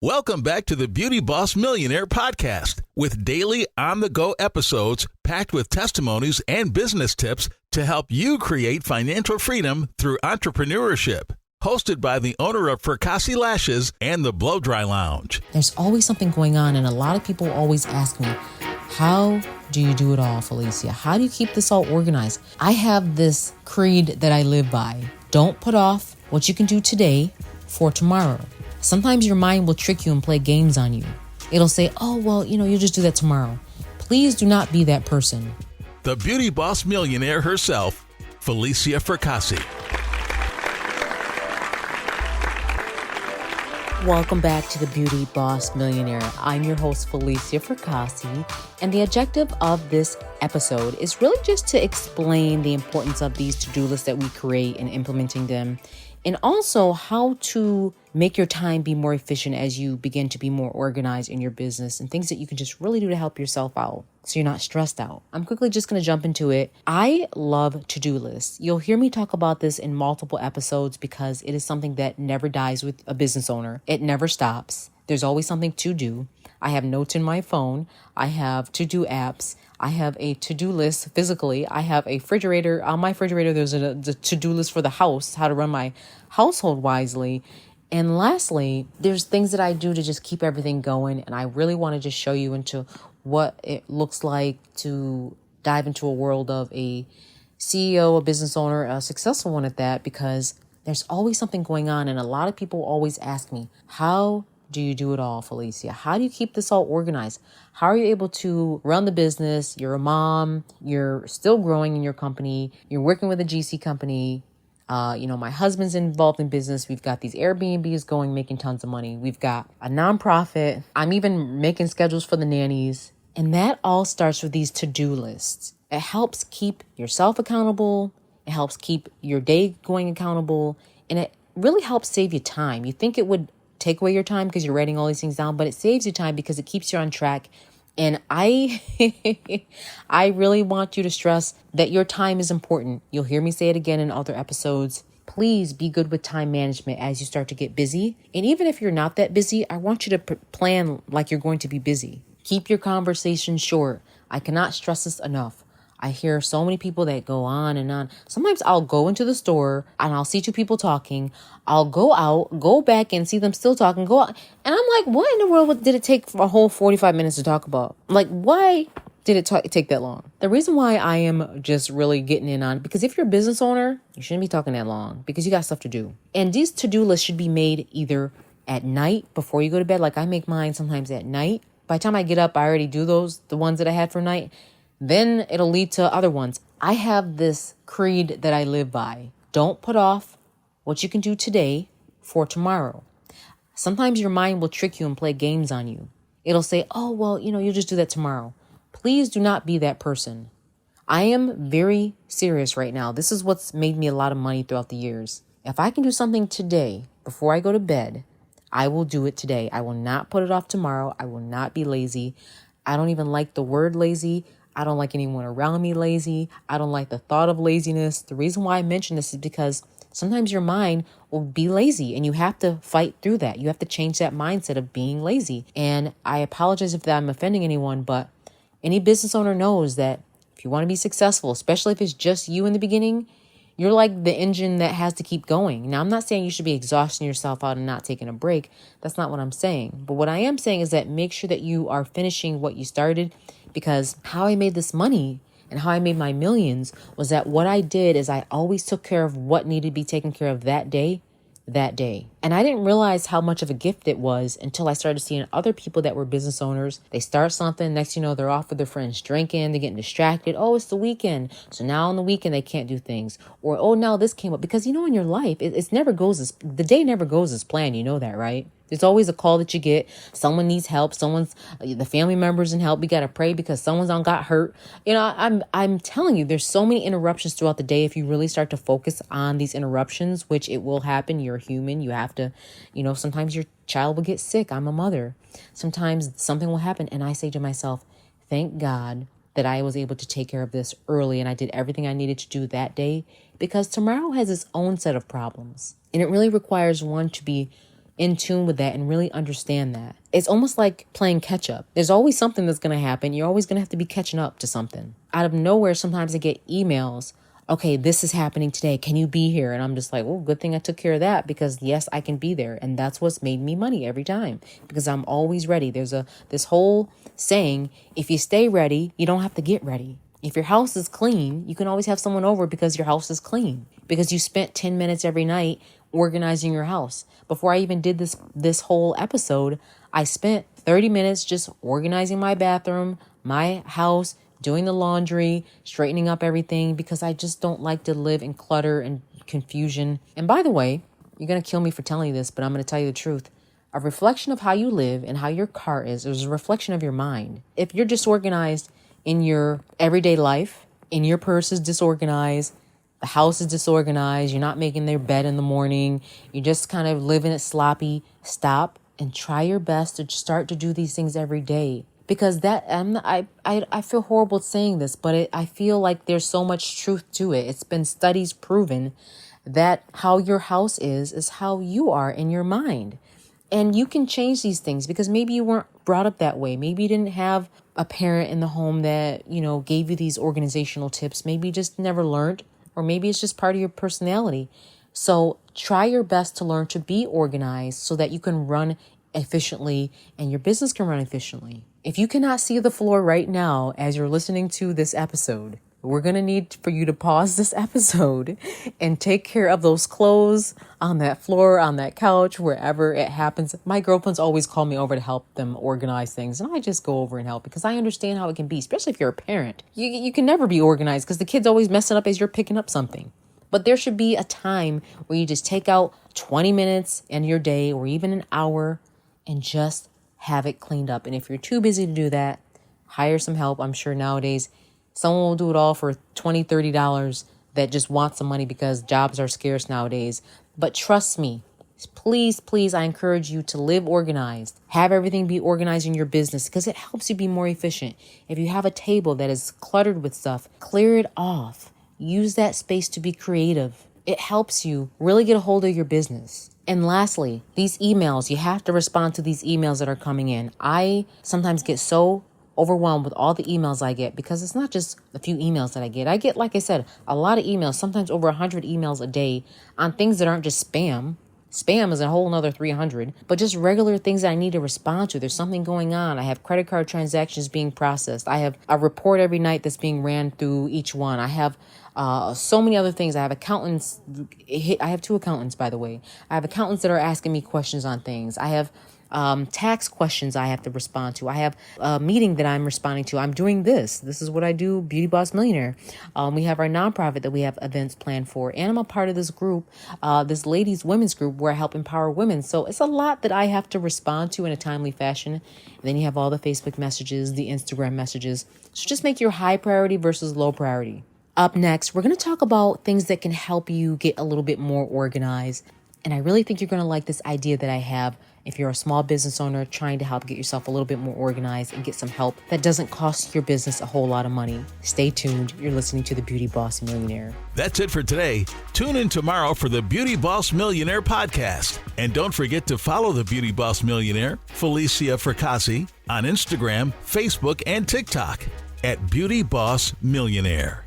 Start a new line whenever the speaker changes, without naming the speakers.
Welcome back to the Beauty Boss Millionaire podcast with daily on-the-go episodes packed with testimonies and business tips to help you create financial freedom through entrepreneurship. Hosted by the owner of Fracassi Lashes and the Blow Dry Lounge.
There's always something going on, and a lot of people always ask me, how do you do it all, Felicia? How do you keep this all organized? I have this creed that I live by. Don't put off what you can do today for tomorrow. Sometimes your mind will trick you and play games on you. It'll say, oh, well, you'll just do that tomorrow. Please do not be that person.
The Beauty Boss Millionaire herself, Felicia Fracassi.
Welcome back to the Beauty Boss Millionaire. I'm your host, Felicia Fracassi, and the objective of this episode is really just to explain the importance of these to-do lists that we create and implementing them, and also how to make your time be more efficient as you begin to be more organized in your business and things that you can just really do to help yourself out so you're not stressed out. I'm quickly just going to jump into it. I love to-do lists. You'll hear me talk about this in multiple episodes because it is something that never dies with a business owner. It never stops. There's always something to do. I have notes in my phone. I have to-do apps. I have a to-do list physically. I have a refrigerator. On my refrigerator, there's the to-do list for the house, how to run my household wisely. And lastly, there's things that I do to just keep everything going. And I really want to just show you into what it looks like to dive into a world of a CEO, a business owner, a successful one at that, because there's always something going on. And a lot of people always ask me, how do you do it all, Felicia? How do you keep this all organized? How are you able to run the business? You're a mom. You're still growing in your company. You're working with a GC company. My husband's involved in business. We've got these Airbnbs going, making tons of money. We've got a nonprofit. I'm even making schedules for the nannies. And that all starts with these to-do lists. It helps keep yourself accountable. It helps keep your day going accountable. And it really helps save you time. You think it would take away your time because you're writing all these things down, but it saves you time because it keeps you on track. And I really want you to stress that your time is important. You'll hear me say it again in other episodes. Please be good with time management as you start to get busy. And even if you're not that busy, I want you to plan like you're going to be busy. Keep your conversation short. I cannot stress this enough. I hear so many people that go on and on. Sometimes I'll go into the store and I'll see two people talking. I'll go out, go back and see them still talking, go out. And I'm like, what in the world did it take for a whole 45 minutes to talk about? Like, why did it take that long? The reason why I am just really getting in on it, because if you're a business owner, you shouldn't be talking that long because you got stuff to do. And these to-do lists should be made either at night before you go to bed. Like I make mine sometimes at night. By the time I get up, I already do the ones that I had for night. Then it'll lead to other ones. I have this creed that I live by. Don't put off what you can do today for tomorrow. Sometimes your mind will trick you and play games on you. It'll say, oh, well, you'll just do that tomorrow. Please do not be that person. I am very serious right now. This is what's made me a lot of money throughout the years. If I can do something today before I go to bed, I will do it today. I will not put it off tomorrow. I will not be lazy. I don't even like the word lazy. I don't like anyone around me lazy. I don't like the thought of laziness. The reason why I mention this is because sometimes your mind will be lazy and you have to fight through that. You have to change that mindset of being lazy. And I apologize if I'm offending anyone, but any business owner knows that if you want to be successful, especially if it's just you in the beginning, you're like the engine that has to keep going. Now, I'm not saying you should be exhausting yourself out and not taking a break. That's not what I'm saying. But what I am saying is that make sure that you are finishing what you started, because how I made this money and how I made my millions was that what I did is I always took care of what needed to be taken care of that day. And I didn't realize how much of a gift it was until I started seeing other people that were business owners. They start something, next thing you know, they're off with their friends drinking, they're getting distracted. Oh, it's the weekend. So now on the weekend, they can't do things. Or, oh, now this came up. Because, in your life, the day never goes as planned. You know that, right? There's always a call that you get. Someone needs help. The family members in help. We got to pray because someone's got hurt. I'm telling you, there's so many interruptions throughout the day. If you really start to focus on these interruptions, which it will happen, you're human. You have to, sometimes your child will get sick. I'm a mother. Sometimes something will happen. And I say to myself, thank God that I was able to take care of this early and I did everything I needed to do that day, because tomorrow has its own set of problems. And it really requires one to be in tune with that and really understand that. It's almost like playing catch up. There's always something that's going to happen. You're always going to have to be catching up to something. Out of nowhere, sometimes I get emails. Okay, this is happening today. Can you be here? And I'm just like, oh, good thing I took care of that, because yes, I can be there. And that's what's made me money every time, because I'm always ready. There's this whole saying, if you stay ready, you don't have to get ready. If your house is clean, you can always have someone over because your house is clean, because you spent 10 minutes every night organizing your house. Before I even did this whole episode, I spent 30 minutes just organizing my bathroom, my house, doing the laundry, straightening up everything, because I just don't like to live in clutter and confusion. And by the way, you're going to kill me for telling you this, but I'm going to tell you the truth. A reflection of how you live and how your car is a reflection of your mind. If you're disorganized in your everyday life, and your purse is disorganized, the house is disorganized, you're not making their bed in the morning, you're just kind of living it sloppy, stop and try your best to start to do these things every day. Because I feel horrible saying this, but I feel like there's so much truth to it. It's been studies proven that how your house is how you are in your mind. And you can change these things, because maybe you weren't brought up that way. Maybe you didn't have a parent in the home that, gave you these organizational tips. Maybe you just never learned, or maybe it's just part of your personality. So try your best to learn to be organized so that you can run efficiently and your business can run efficiently. If you cannot see the floor right now as you're listening to this episode, we're going to need for you to pause this episode and take care of those clothes on that floor, on that couch, wherever it happens. My girlfriends always call me over to help them organize things, and I just go over and help, because I understand how it can be, especially if you're a parent. You can never be organized because the kid's always messing up as you're picking up something. But there should be a time where you just take out 20 minutes in your day, or even an hour, and just have it cleaned up. And if you're too busy to do that, hire some help. I'm sure nowadays someone will do it all for $20, $30 that just want some money, because jobs are scarce nowadays. But trust me, please, I encourage you to live organized. Have everything be organized in your business, because it helps you be more efficient. If you have a table that is cluttered with stuff, clear it off. Use that space to be creative. It helps you really get a hold of your business. And lastly, these emails, you have to respond to these emails that are coming in. I sometimes get so overwhelmed with all the emails I get, because it's not just a few emails that I get. I get, like I said, a lot of emails, sometimes over 100 emails a day on things that aren't just spam. Spam is a whole another 300, but just regular things that I need to respond to. There's something going on. I have credit card transactions being processed. I have a report every night that's being ran through each one. I have so many other things. I have accountants. I have 2 accountants, by the way. I have accountants that are asking me questions on things. I have tax questions I have to respond to. I have a meeting that I'm responding to. I'm doing this. This is what I do, Beauty Boss Millionaire. We have our nonprofit that we have events planned for. And I'm a part of this group, this women's group, where I help empower women. So it's a lot that I have to respond to in a timely fashion. And then you have all the Facebook messages, the Instagram messages. So just make your high priority versus low priority. Up next, we're going to talk about things that can help you get a little bit more organized. And I really think you're going to like this idea that I have. If you're a small business owner trying to help get yourself a little bit more organized and get some help that doesn't cost your business a whole lot of money. Stay tuned. You're listening to the Beauty Boss Millionaire.
That's it for today. Tune in tomorrow for the Beauty Boss Millionaire podcast. And don't forget to follow the Beauty Boss Millionaire, Felicia Fracassi, on Instagram, Facebook, and TikTok at Beauty Boss Millionaire.